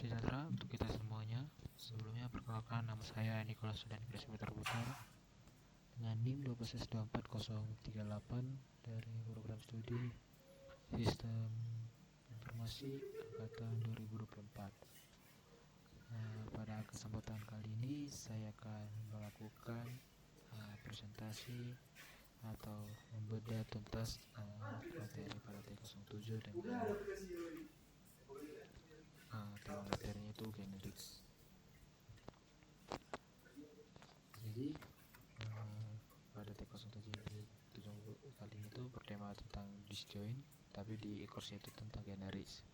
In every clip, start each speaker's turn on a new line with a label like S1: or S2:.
S1: Sejahtera untuk kita semuanya. Sebelumnya perkenalkan, nama saya Nicholas Sudan Peter Putar dengan NIM 1224038 dari program studi Sistem Informasi Angkatan 2024. Pada kesempatan kali ini saya akan melakukan presentasi atau membedah tuntas materi pada T07 dengan tema materinya itu generics. Jadi pada T07 kali ini tuh bertema tentang disjoint, tapi di course itu tentang generics.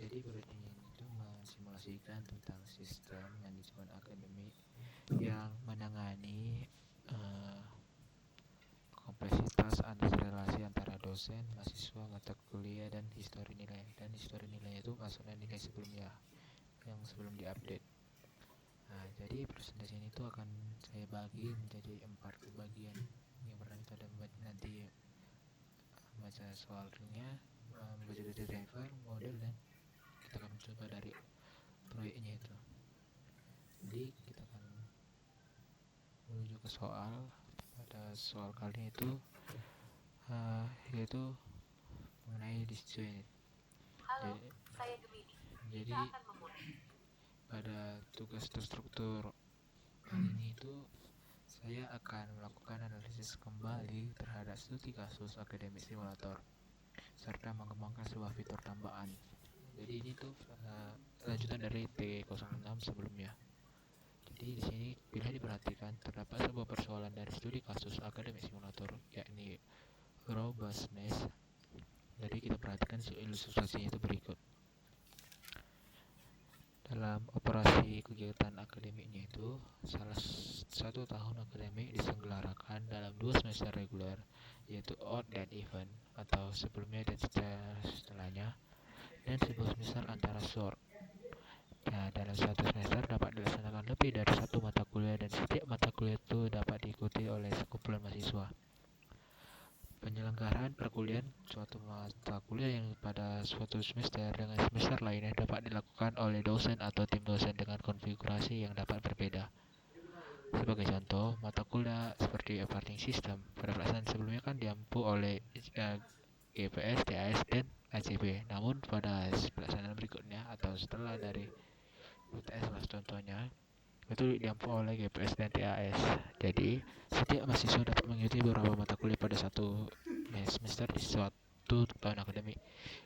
S1: Jadi proyek ini itu mensimulasikan tentang sistem manajemen akademik yang menangani kompleksitas relasi antara dosen, mahasiswa, mata kuliah, dan histori nilai. Dan histori nilai itu maksudnya nilai sebelumnya yang sebelum diupdate. Jadi presentasi ini tuh akan saya bagi menjadi 4 bagian. Yang pertama itu ada nanti baca soalnya, membaca dari driver, model, dan kita akan mencoba dari proyeknya itu. Jadi kita akan menuju ke soal. Pada soal kali ini itu yaitu mengenai disjoint.
S2: Halo, saya Gemini.
S1: Jadi
S2: Kita akan memulai.
S1: pada tugas terstruktur kali ini itu saya akan melakukan analisis kembali terhadap studi kasus akademik simulator serta mengembangkan sebuah fitur tambahan. Jadi ini tuh lanjutan dari T06 sebelumnya. Jadi di sini bila diperhatikan terdapat sebuah persoalan dari studi kasus akademik simulator, yakni robustness. Jadi kita perhatikan ilustrasinya itu berikut. Dalam operasi kegiatan akademiknya itu, salah satu tahun akademik diselenggarakan dalam 2 semester reguler, yaitu odd dan even, atau sebelumnya dan setelahnya, dan sebuah semester antara short. Nah, dalam satu semester dapat dilaksanakan lebih dari satu mata kuliah, dan setiap mata kuliah itu dapat diikuti oleh sekumpulan mahasiswa. Penyelenggaraan perkuliahan suatu mata kuliah yang pada suatu semester dengan semester lainnya dapat dilakukan oleh dosen atau tim dosen dengan konfigurasi yang dapat berbeda. Sebagai contoh, mata kuliah seperti operating system pada pelaksanaan sebelumnya kan diampu oleh GPS, TAS, dan ACB. Namun pada pelaksanaan berikutnya atau setelah dari UTS contohnya itu diampu oleh GPS dan TAS. Jadi setiap mahasiswa dapat mengikuti beberapa mata kuliah pada satu semester di suatu tahun akademik.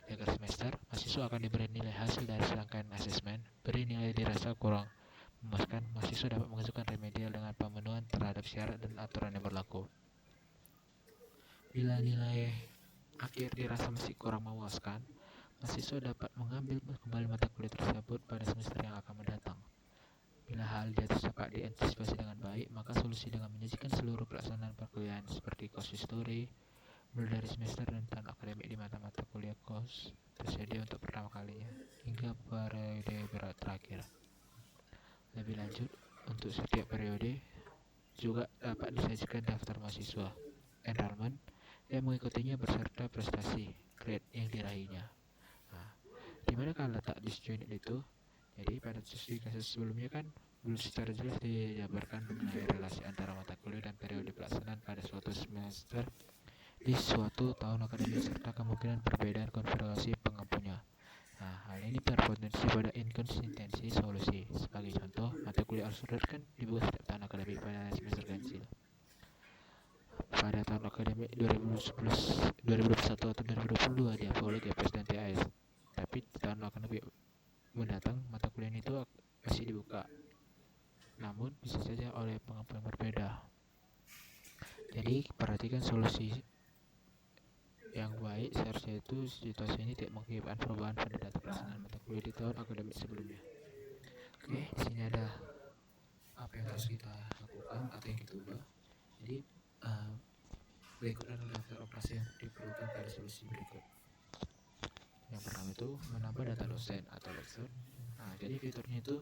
S1: Akhir semester, mahasiswa akan diberi nilai hasil dari serangkaian asesmen. Beri nilai dirasa kurang memuaskan, mahasiswa dapat mengajukan remedial dengan pemenuhan terhadap syarat dan aturan yang berlaku. Bila nilai akhir dirasa masih kurang memuaskan, mahasiswa dapat mengambil kembali mata kuliah tersebut pada semester yang akan mendatang. Bila hal di atas dapat diantisipasi dengan baik, maka solusi dengan menyajikan seluruh pelaksanaan perkuliahan seperti course history mulai dari semester dan tahun akademik di mata-mata kuliah course tersedia untuk pertama kalinya hingga periode terakhir. Lebih lanjut, untuk setiap periode juga dapat disajikan daftar mahasiswa enrollment yang mengikutinya beserta prestasi grade yang diraihnya. Dimana kalau letak disjoint itu? Jadi pada studi kasus sebelumnya kan belum secara jelas dijabarkan mengenai relasi antara mata kuliah dan periode pelaksanaan pada suatu semester di suatu tahun akademik serta kemungkinan perbedaan konfigurasi pengampunya. Hal ini berpotensi pada inkonsistensi solusi. Sebagai contoh, mata kuliah Al-Surur kan dibuka setiap tahun akademik pada semester ganjil. Pada tahun akademik 2021 atau 2022 diampu oleh GPS dan TAS. Tapi di tahun akademik mendatang mata kuliah itu masih dibuka, namun bisa saja oleh pengampu yang berbeda. Jadi perhatikan solusi yang baik seharusnya itu situasi ini tidak mengakibatkan perubahan pada data pelaksanaan mata kuliah di tahun akademik sebelumnya. Oke, di sini ada apa yang harus kita lakukan atau yang kita ubah. Jadi berikut adalah daftar operasi yang diperlukan pada solusi berikut. Yang pertama itu menambah data dosen atau lecture. Jadi fiturnya itu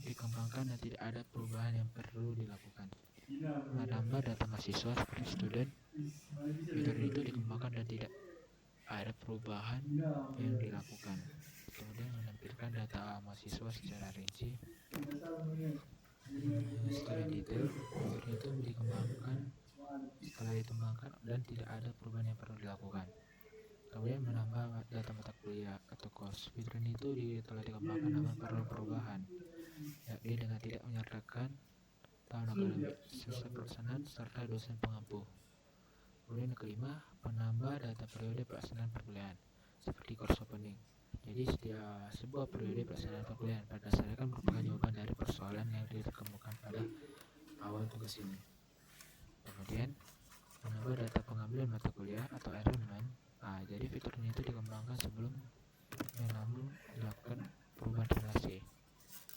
S1: dikembangkan dan tidak ada perubahan yang perlu dilakukan. Menambah data mahasiswa seperti student, fitur itu dikembangkan dan tidak perubahan yang dilakukan. Kemudian menampilkan data mahasiswa secara rinci, secara detail. Fitur itu dikembangkan setelah dikembangkan dan tidak ada perubahan yang perlu dilakukan. Kemudian menambah data mata kuliah atau course. Fitur ini itu telah dikembangkan namun perlu perubahan, yakni dengan tidak menyertakan tahun akademik, sisa pelaksanaan, serta dosen pengampu. Kemudian yang kelima, menambah data periode pelaksanaan perkuliahan, seperti course opening. Jadi setiap sebuah periode pelaksanaan perkuliahan pada dasarnya kan merupakan jawaban dari persoalan yang ditemukan pada awal tugas ini. Kemudian menambah data pengambilan mata kuliah atau enrollment. Jadi fitur ini itu dikembangkan sebelum namun dilakukan perubahan relasi.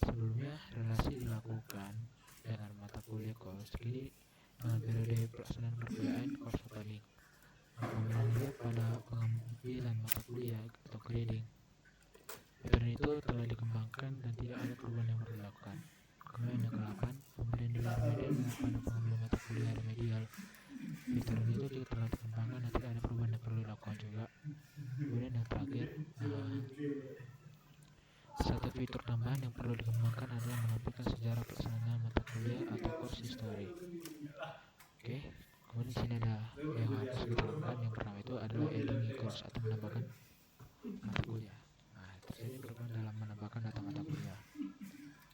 S1: Sebelumnya relasi dilakukan dengan mata kuliah course, kini dengan periode pelaksanaan perkuliahan course opening. Kemudian pada pengambilan mata kuliah atau grading, fitur itu telah dikembangkan dan tidak ada perubahan yang perlu dilakukan. Kemudian yang ke-8, pemberian nilai remedial pada pengambilan mata kuliah remedial. Fitur itu telah dikembangkan dan tidak ada perubahan yang perlu dilakukan juga. Kemudian yang terakhir, satu fitur tambahan yang perlu dikembangkan adalah menampilkan sejarah pelaksanaan mata kuliah atau course history. Oke, kemudian di sini ada yang harus kita lakukan. Yang pertama itu adalah adding new course atau menambahkan mata kuliah. Terjadi perubahan dalam menambahkan data mata kuliah.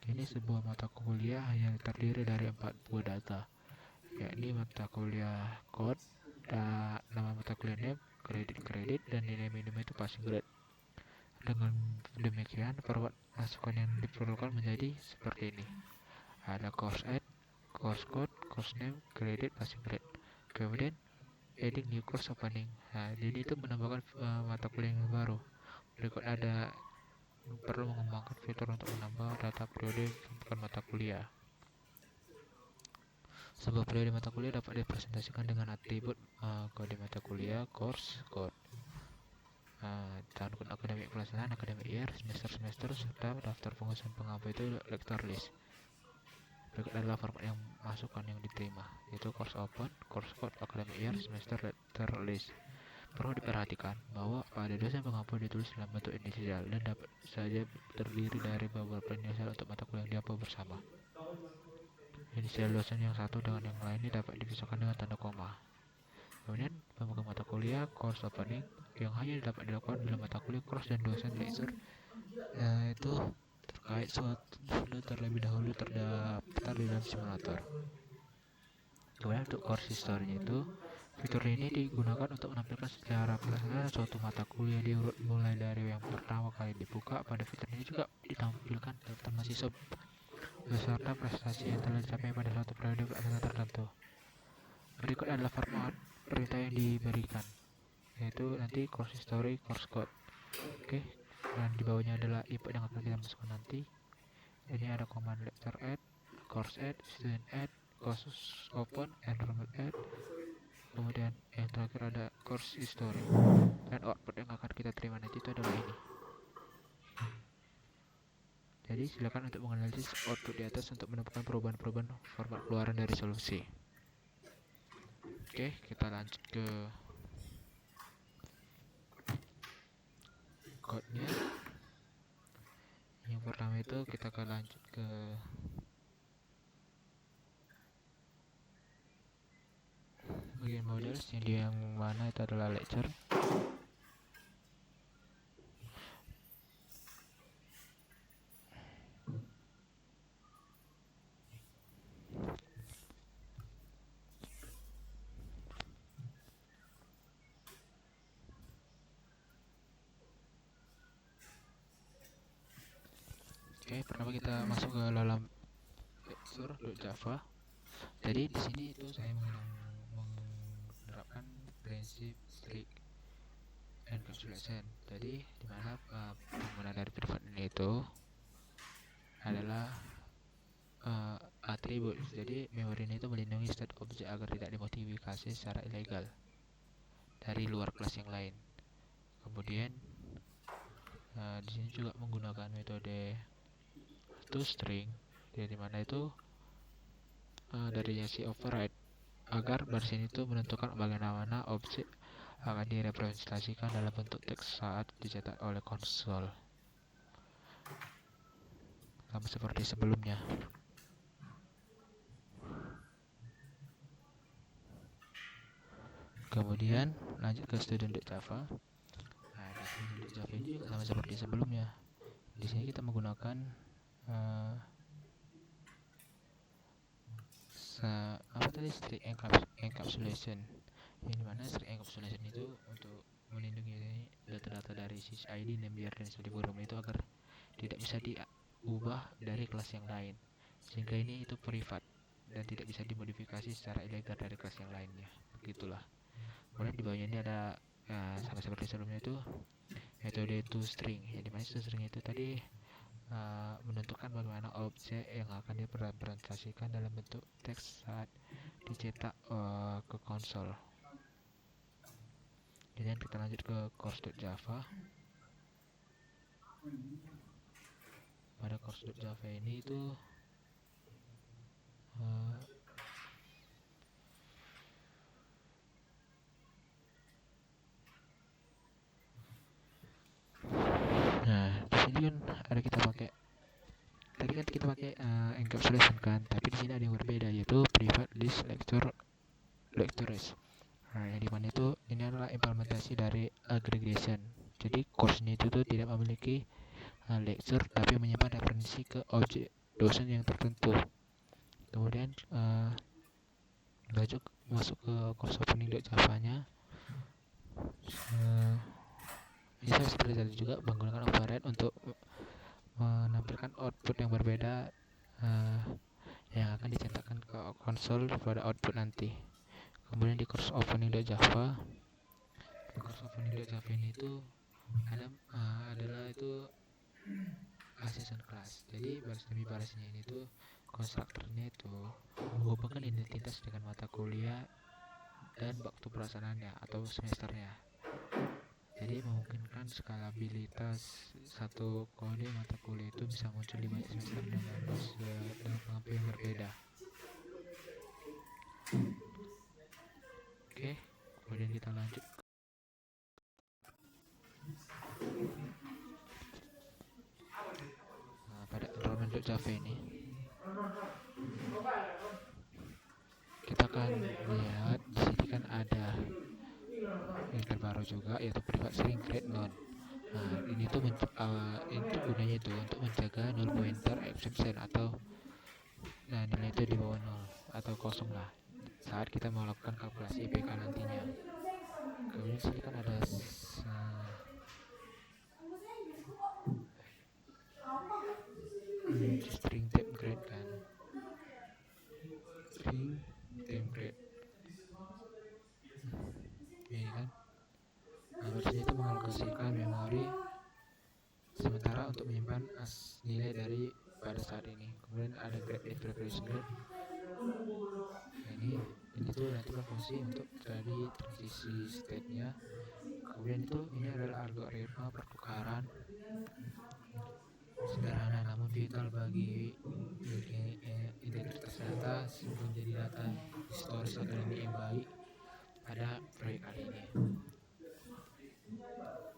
S1: Ini sebuah mata kuliah yang terdiri dari 4 buah data, yakni mata kuliah code, nama mata kuliah name, kredit, dan nilai minimum itu passing grade. Dengan demikian, format masukan yang diperlukan menjadi seperti ini. Ada course add, course code, course name, kredit, passing grade. Kemudian adding new course opening. Jadi itu menambahkan mata kuliah yang baru. Berikut ada perlu mengembangkan fitur untuk menambah data periode bukan mata kuliah. Sebuah periode mata kuliah dapat dipresentasikan dengan atribut kode mata kuliah, course, code, tahun akademik pelaksanaan, academic year, semester, serta daftar pengurusan pengampu itu lecture list. Berikut adalah format yang masukan yang diterima, yaitu course open, course code, academic year, semester, lecture list. Perlu diperhatikan bahwa pada dosen pengampu ditulis dalam bentuk inisial dan dapat saja terdiri dari beberapa inisial untuk mata kuliah yang diampu bersama. Inisial dosen yang satu dengan yang lainnya dapat dipisahkan dengan tanda koma. Kemudian pembuka mata kuliah course opening yang hanya dapat dilakukan bila mata kuliah course dan dosen lecture itu terkait sudah terlebih dahulu terdaftar di dalam simulator. Kemudian untuk course history itu, fitur ini digunakan untuk menampilkan sejarah pelaksanaan suatu mata kuliah diurut mulai dari yang pertama kali dibuka. Pada fitur ini juga ditampilkan daftar mahasiswa beserta prestasi yang telah dicapai pada suatu periode pelaksanaan tertentu. Berikut adalah format perintah yang diberikan, yaitu nanti course history, course code. Oke, dan di bawahnya adalah input yang akan kita masukkan nanti. Ini ada command lecture add, course add, student add, course open, enrollment add. Kemudian yang terakhir ada course history. Dan output yang akan kita terima nanti itu adalah ini. Jadi silakan untuk menganalisis output di atas untuk menemukan perubahan-perubahan format keluaran dari solusi. Oke, kita lanjut ke code-nya. Yang pertama itu kita akan lanjut ke bagian models yang mana itu adalah lecture. Oke, pertama kita masuk ke dalam lecture.java. Jadi di sini itu saya menerapkan prinsip strict encapsulation. Jadi di mana penggunaan dari private ini itu adalah atribut. Jadi memori ini itu melindungi state object agar tidak dimodifikasi secara ilegal dari luar kelas yang lain. Kemudian di sini juga menggunakan metode toString, dari mana itu dari si override agar baris ini itu menentukan bagaimana objek akan direpresentasikan dalam bentuk teks saat dicetak oleh konsol, sama seperti sebelumnya. Kemudian lanjut ke student.java. Nah, di student.java ini juga sama seperti sebelumnya. Di sini kita menggunakan string encapsulation. Yang dimana string encapsulation itu untuk melindungi data-data dari sysid, namebir, dan studi program itu agar tidak bisa diubah dari kelas yang lain, sehingga ini itu privat dan tidak bisa dimodifikasi secara ilegal dari kelas yang lainnya. Begitulah. Kemudian di bawahnya ini ada sama seperti sebelumnya itu metode toString. Yang dimana toString itu tadi menentukan bagaimana objek yang akan direpresentasikan dalam bentuk teks saat dicetak ke konsol. Kemudian kita lanjut ke course.java. Pada course.java ini itu nah, di sini kan ada kita pakai tadi kan kita pakai encapsulation kan, tapi di sini ada yang berbeda, yaitu private list lectures. Nah, yang dimana itu ini adalah implementasi dari aggregation. Jadi course-nya itu tuh tidak memiliki lecture tapi menyimpan referensi ke objek dosen yang tertentu. Kemudian masuk ke course opening.java-nya. Ini sama seperti tadi juga menggunakan override untuk menampilkan output yang berbeda yang akan dicetakkan ke konsol pada output nanti. Kemudian di course opening.java, ini itu adalah itu assessment class. Jadi baris demi barisnya ini tuh konstruktornya itu menghubungkan identitas dengan mata kuliah dan waktu pelaksanaannya atau semesternya. Jadi memungkinkan skalabilitas satu kode mata kuliah itu bisa muncul di banyak semester dengan pengampu yang berbeda. Oke, kemudian kita lanjut. Nah, pada enrollment.java ini kita akan lihat di sini kan ada yang terbaru juga, yaitu private string create none. Nah, ini tuh itu gunanya itu untuk menjaga null pointer exception atau nilai itu di bawah 0 atau kosong lah saat kita melakukan kalkulasi IPK nantinya. Kemudian sini kan ada string type grade kan, string type grade ini kan. Nah, versinya itu mengalokasikan memori sementara untuk menyimpan nilai dari pada saat ini. Kemudian ada grade preparation grade. Nah, ini tuh nanti berfungsi untuk terjadi transisi state-nya. Kemudian ini adalah algoritma pertukaran sederhana namun vital bagi integritas data menjadi data historis akademik yang baik pada proyek kali ini.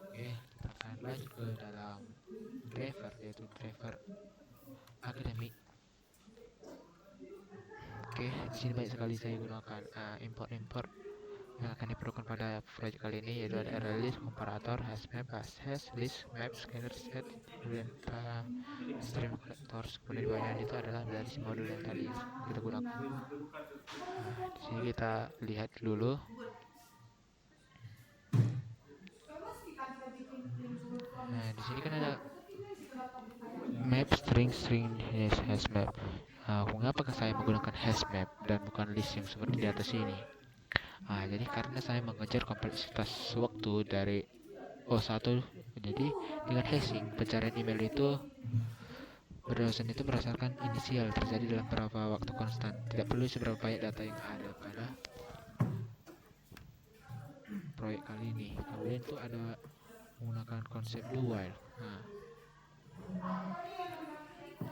S1: Oke, kita akan lanjut ke dalam driver, yaitu driver akademik. Oke, di sini banyak sekali saya gunakan import yang akan diperlukan pada proyek kali ini, yaitu ada release, komparator, hashmap, hash, list, map, scanner, set, kemudian stream collectors. Kemudian di bawahnya itu adalah dari si modul yang tadi kita gunakan. Nah, di sini kita lihat dulu. Nah, di sini kan ada map, string, hashmap. Mengapa saya menggunakan hashmap dan bukan list yang seperti di atas ini? Jadi karena saya mengejar kompleksitas waktu dari O1. Jadi dengan hashing, pencarian email itu berdosen itu berdasarkan inisial terjadi dalam beberapa waktu konstan. Tidak perlu seberapa banyak data yang ada pada proyek kali ini. Kemudian itu ada menggunakan konsep do while.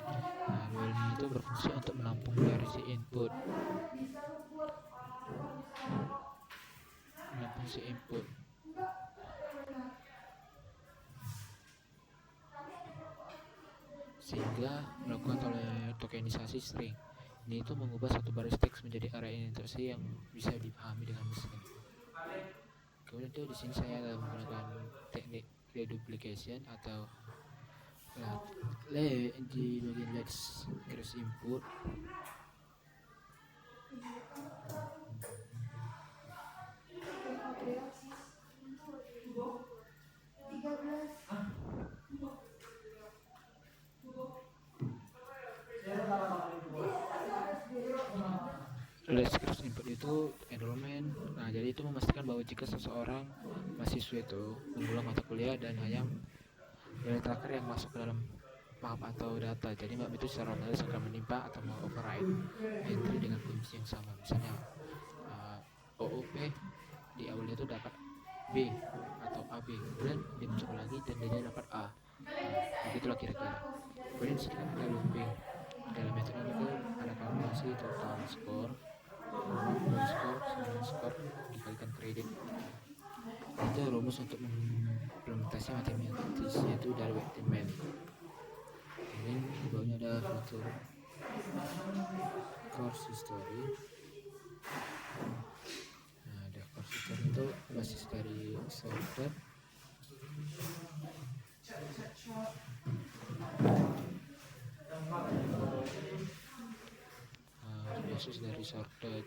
S1: Do while ini itu berfungsi untuk menampung dari si input. dengan fungsi input. Sehingga melakukan tokenisasi string. Ini itu mengubah satu baris teks menjadi array instruksi yang bisa dipahami dengan mesin. Kemudian itu di sini saya menggunakan teknik reduplication atau di bagian let's cross input. Let's cross input itu enrollment. Nah, jadi itu memastikan bahwa jika seseorang mahasiswa itu mengulang mata kuliah dan hanya nilai terakhir yang masuk ke dalam map atau data, jadi map itu secara otomatis akan menimpa atau override entry dengan kunci yang sama. Misalnya OOP di awalnya itu dapat B atau AB, kemudian dia masuk lagi dan dia dapat A. Begitulah kira-kira. Kemudian di sini kan ada looping. Dalam metode ini tuh ada kalkulasi total skor, skor dikalikan kredit. Itu rumus untuk implementasi matematis, yaitu dari Wightman. Kemudian di bawahnya ada fitur course history. Nah, ada course history itu basis dari sorted. Basis dari sorted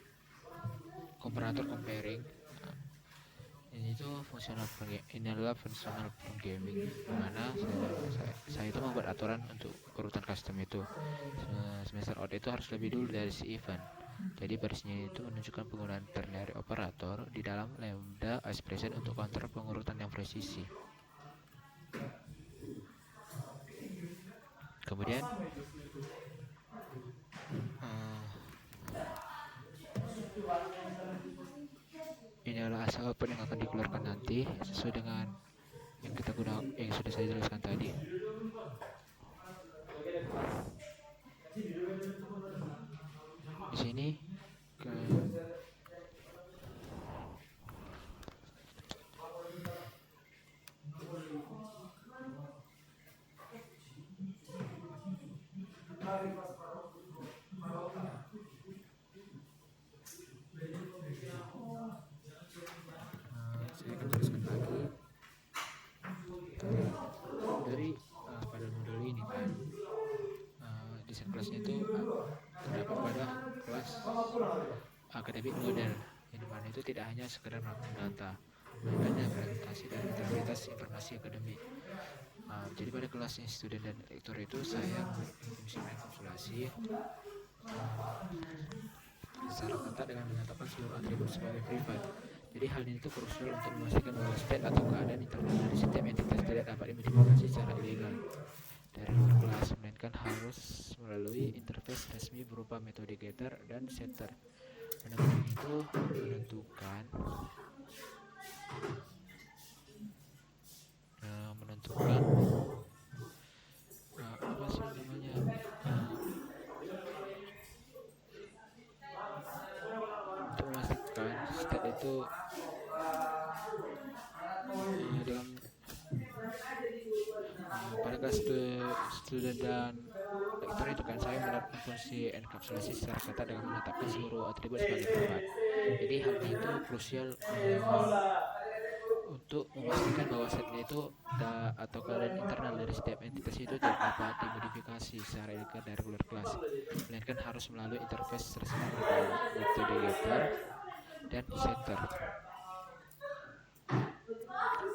S1: komparator comparing. Ini tuh ini adalah fungsional programming, dimana saya itu membuat aturan untuk urutan custom itu. Semester out itu harus lebih dulu dari si event. Jadi barisnya itu menunjukkan penggunaan ternary operator di dalam lambda expression untuk counter pengurutan yang presisi. Kemudian ini adalah asal output yang akan dikeluarkan nanti sesuai dengan yang kita gunakan, yang sudah saya jelaskan tadi. Di sini saya akan jelaskan lagi dari pada modul ini kan. Desain kelasnya itu terdapat pada kelas akademik model, yang dimana itu tidak hanya sekedar melakukan data, melainkan implementasi dan interpretasi informasi akademik. Jadi pada kelasnya student dan lektor itu saya mengisi enkapsulasi secara ketat dengan menetapkan seluruh atribut sebagai privat. Jadi hal ini itu krusial untuk memastikan bahwa state atau keadaan internal dari setiap entitas tidak dapat dimodifikasi secara ilegal dari luar kelas, melainkan harus melalui interface resmi berupa metode getter dan setter. Metode itu menentukan apa sih namanya, untuk memastikan state itu dalam pada kelas student dan lektor itu kan saya menerapkan fungsi enkapsulasi secara ketat dengan menetapkan seluruh atribut sebagai privat. Jadi hal ini itu krusial untuk memastikan bahwa setnya itu atau keadaan internal dari setiap entitas itu tidak dapat dimodifikasi secara ilegal dari luar kelas, melainkan harus melalui interface resmi berupa metode getter dan setter.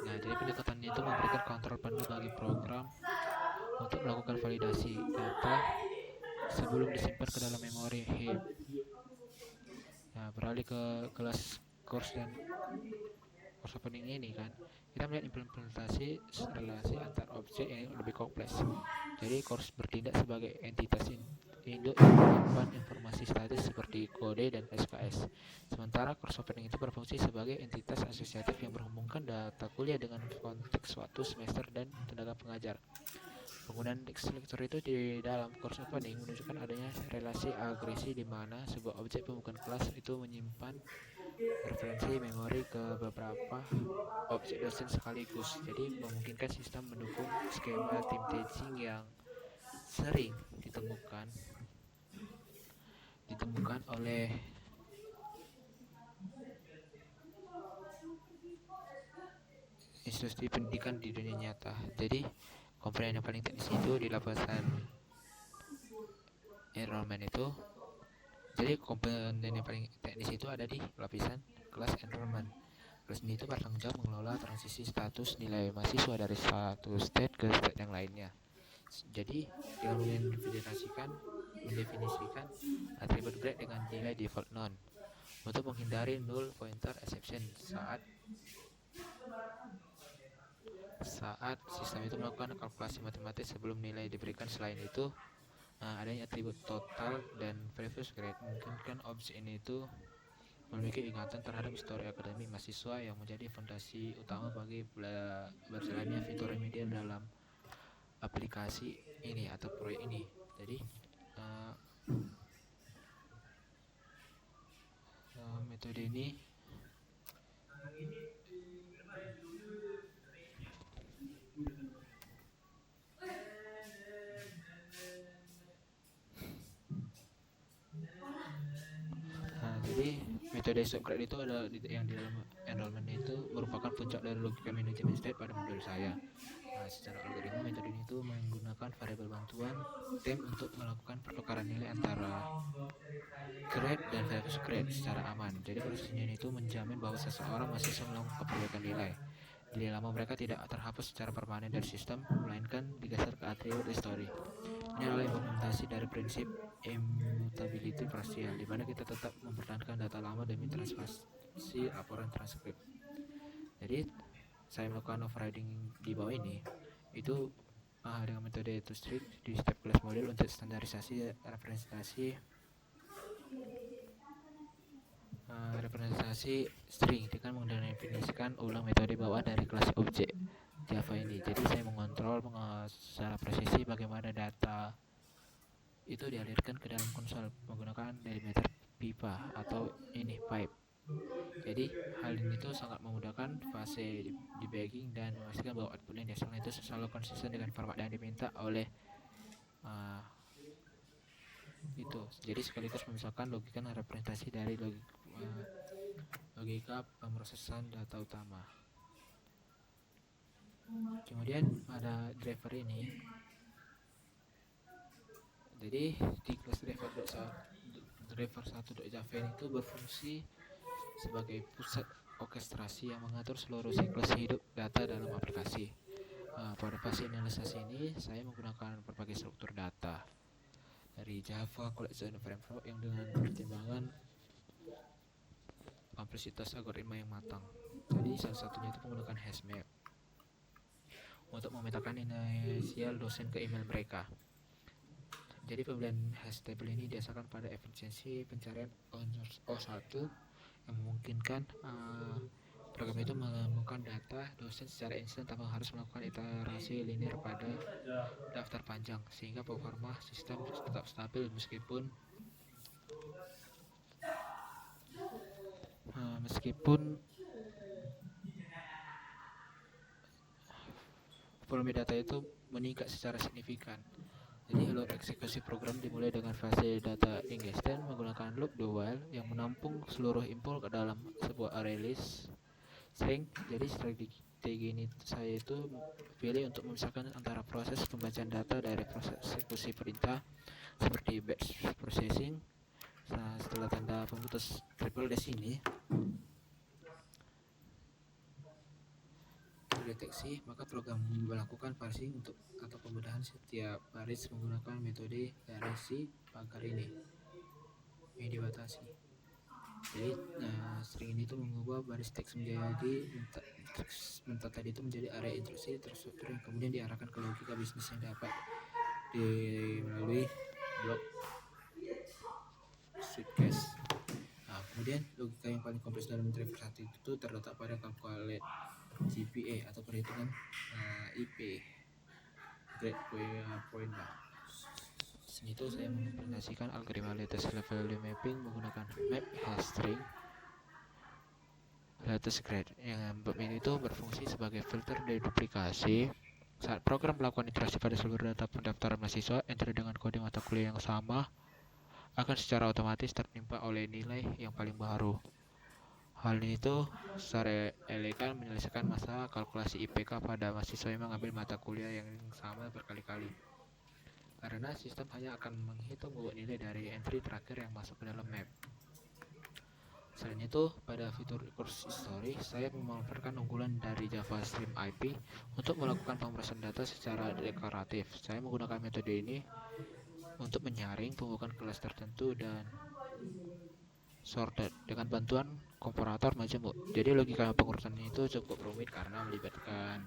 S1: Nah, jadi pendekatannya itu memberikan kontrol penuh bagi program untuk melakukan validasi data sebelum disimpan ke dalam memori heap. Nah, beralih ke kelas course dan course opening ini kan, kita melihat implementasi relasi antar objek yang lebih kompleks. Jadi course bertindak sebagai entitas induk yang menyimpan informasi statis seperti kode dan SKS. Sementara course opening itu berfungsi sebagai entitas asosiatif yang menghubungkan data kuliah dengan konteks waktu, semester, dan tenaga pengajar. Penggunaan lektor itu di dalam course opening menunjukkan adanya relasi agresi di mana sebuah objek pembukaan kelas itu menyimpan referensi memori ke beberapa objek dosen sekaligus. Jadi memungkinkan sistem mendukung skema team teaching yang sering ditemukan oleh institusi pendidikan di dunia nyata. Jadi komponen yang paling teknis itu di lapisan enrollment itu. Jadi komponen yang paling teknis itu ada di lapisan kelas enrollment. Kelas ini itu bertanggung jawab mengelola transisi status nilai mahasiswa dari satu state ke state yang lainnya. Jadi dengan mendefinisikan atribut grade dengan nilai default none untuk menghindari null pointer exception saat sistem itu melakukan kalkulasi matematis sebelum nilai diberikan. Selain itu, adanya atribut total dan previous grade memungkinkan objek ini itu memiliki ingatan terhadap histori akademik mahasiswa yang menjadi fondasi utama bagi berjalannya fitur remedial dalam aplikasi ini atau proyek ini. Jadi metode ini jadi metode subgrade itu ada yang di dalam enrollment itu merupakan puncak dari logika manajemen state pada modul saya. Secara algoritma metode ini itu menggunakan variabel bantuan tim untuk melakukan pertukaran nilai antara grade dan previous grade secara aman. Jadi prosesnya itu menjamin bahwa seseorang masih bisa melakukan perbaikan nilai. Nilai lama mereka tidak terhapus secara permanen dari sistem, melainkan digeser ke atribut history. Ini adalah implementasi dari prinsip immutability partial, di mana kita tetap mempertahankan data lama demi transparansi laporan transkrip. Jadi saya melakukan overriding di bawah ini itu dengan metode two-string di step class model untuk standarisasi representasi string dengan mendefinisikan ulang metode bawah dari kelas objek Java ini. Jadi saya mengontrol secara presisi bagaimana data itu dialirkan ke dalam konsol menggunakan delimiter pipa atau ini pipe. Jadi hal ini tuh sangat memudahkan fase debugging dan memastikan bahwa output yang dihasilkan itu selalu konsisten dengan format yang diminta oleh itu. Jadi sekaligus memisahkan logika dan representasi dari logika pemrosesan data utama. Kemudian ada driver ini. Jadi di kelas driver 1.java itu berfungsi sebagai pusat orkestrasi yang mengatur seluruh siklus hidup data dalam aplikasi. Pada fase analisis ini saya menggunakan berbagai struktur data dari Java Collection Framework yang dengan pertimbangan kompleksitas algoritma yang matang. Jadi salah satunya itu menggunakan hashmap untuk memetakan inisial dosen ke email mereka. Jadi pembelian hash table ini didasarkan pada efisiensi pencarian O1 yang memungkinkan program itu menemukan data dosen secara instan tanpa harus melakukan iterasi linear pada daftar panjang, sehingga performa sistem tetap stabil meskipun volume data itu meningkat secara signifikan. Jadi alur eksekusi program dimulai dengan fase data ingestion menggunakan loop do while yang menampung seluruh impul ke dalam sebuah array list string. Jadi strategi ini saya itu pilih untuk memisahkan antara proses pembacaan data dari proses eksekusi perintah seperti batch processing. Setelah tanda pemutus triple dash ini terdeteksi, maka program melakukan parsing atau pembedahan setiap baris menggunakan metode dari pagar ini yang dibatasi. Jadi string ini itu mengubah baris teks menjadi mentat tadi itu menjadi array instruksi terstruktur yang kemudian diarahkan ke logika bisnis yang dapat melalui blok suitcase. Kemudian logika yang paling kompleks dalam driver satu itu terletak pada calculate GPA atau perhitungan IP grade point lah. Sini itu saya mengimplementasikan algoritma latest level mapping menggunakan map hash string lattice grid yang itu berfungsi sebagai filter deduplikasi. Saat program melakukan iterasi pada seluruh data pendaftaran mahasiswa, entry dengan kode mata kuliah yang sama akan secara otomatis tertimpa oleh nilai yang paling baru. Hal itu secara elegan menyelesaikan masalah kalkulasi IPK pada mahasiswa yang mengambil mata kuliah yang sama berkali-kali. Karena sistem hanya akan menghitung bahwa nilai dari entry terakhir yang masuk ke dalam map. Selain itu, pada fitur course history, saya memanfaatkan unggulan dari Java Stream IP untuk melakukan pemrosesan data secara deklaratif. Saya menggunakan metode ini untuk menyaring pembukaan kelas tertentu dan sorted dengan bantuan komparator majemuk. Jadi logika pengurusan itu cukup rumit karena melibatkan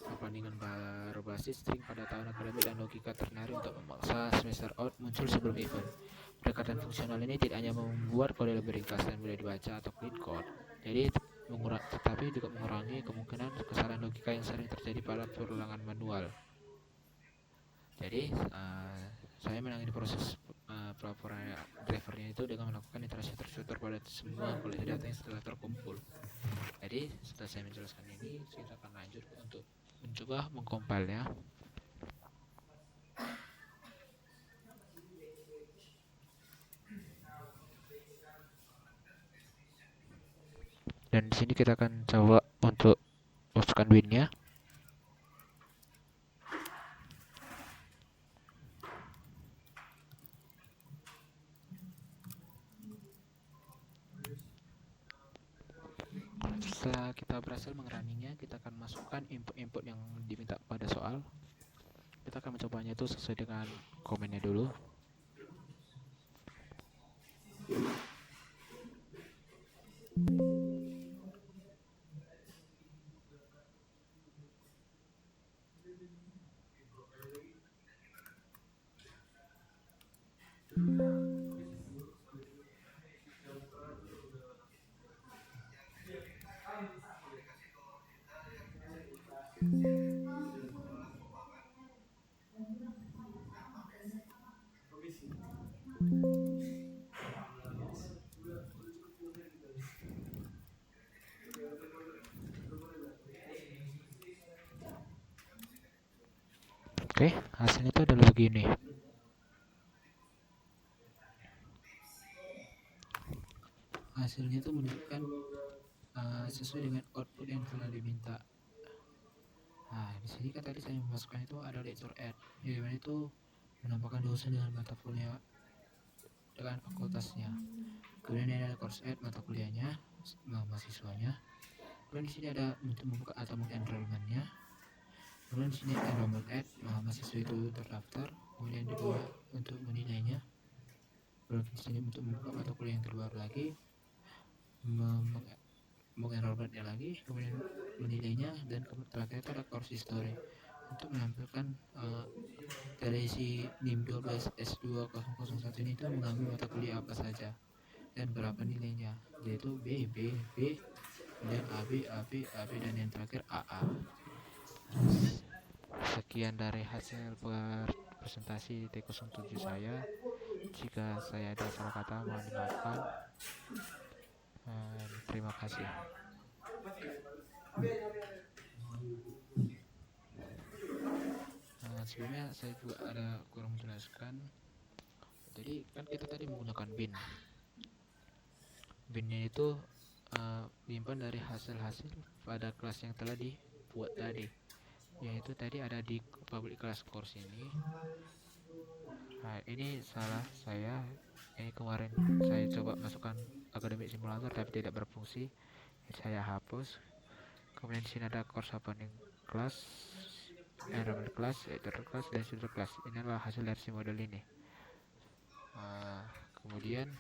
S1: perbandingan berbasis string pada tahun akademik dan logika ternari untuk memaksa semester out muncul sebelum event. Pendekatan fungsional ini tidak hanya membuat kode lebih ringkas dan mudah dibaca atau clean code, tetapi juga mengurangi kemungkinan kesalahan logika yang sering terjadi pada perulangan manual. Jadi saya menangani proses pelaporan drivernya itu dengan melakukan iterasi terstruktur pada semua koleksi data yang setelah terkumpul. Jadi setelah saya menjelaskan ini, kita akan lanjut untuk mencoba mengcompile-nya. Dan di sini kita akan coba untuk masukkan bin-nya. Setelah kita berhasil mengeraningnya, kita akan masukkan input-input yang diminta pada soal. Kita akan mencobanya itu sesuai dengan komennya dulu. Oke, hasilnya itu adalah begini. Hasilnya itu menunjukkan sesuai dengan output yang telah diminta. Nah, di sini kan tadi saya memasukkan itu ada lecture add, di mana itu menampakkan dosen dengan mata kuliah dengan fakultasnya. Kemudian ini ada course add mata kuliahnya, mahasiswanya. Kemudian di sini ada untuk membuka atau enrollment-nya. Kemudian di sini enrollment add, mahasiswa itu terdaftar. Kemudian di bawah untuk menilainya. Kemudian di sini untuk membuka mata kuliah yang terbaru lagi, mengenrollmentnya lagi, kemudian menilainya, dan terakhir itu ada course history untuk menampilkan dari si NIM 12 S2001 ini itu mengambil mata kuliah apa saja dan berapa nilainya, yaitu B, B, B, kemudian AB, AB, AB, dan yang terakhir AA. Sekian dari hasil presentasi T07 saya. Jika saya ada salah kata, mohon dimaafkan. Terima kasih. Sebelumnya saya juga ada kurang menjelaskan. Jadi kan kita tadi menggunakan bin. Binnya itu disimpan dari hasil-hasil pada kelas yang telah dibuat tadi, yaitu tadi ada di public class course ini. Nah, ini salah saya. Ini kemarin saya coba masukkan academic simulator tapi tidak berfungsi. Saya hapus. Kemudian di sini ada course opening class, enrollment class, editor class, dan student class. Ini adalah hasil dari si model ini. Kemudian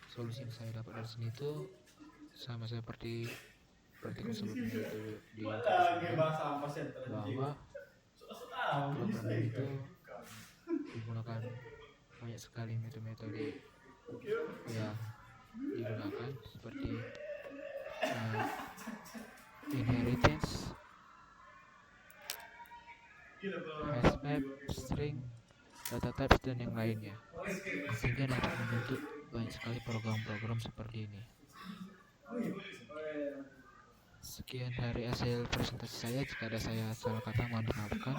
S1: solusi yang saya dapat dari sini itu sama seperti praktikum sebelumnya itu di bahwa program itu digunakan banyak sekali metode-metode yang digunakan seperti inheritance, hash map, string, data types, dan yang lainnya, sehingga dapat membentuk banyak sekali program-program seperti ini. Sekian dari hasil presentasi saya. Jika ada saya salah kata, mohon dimaafkan.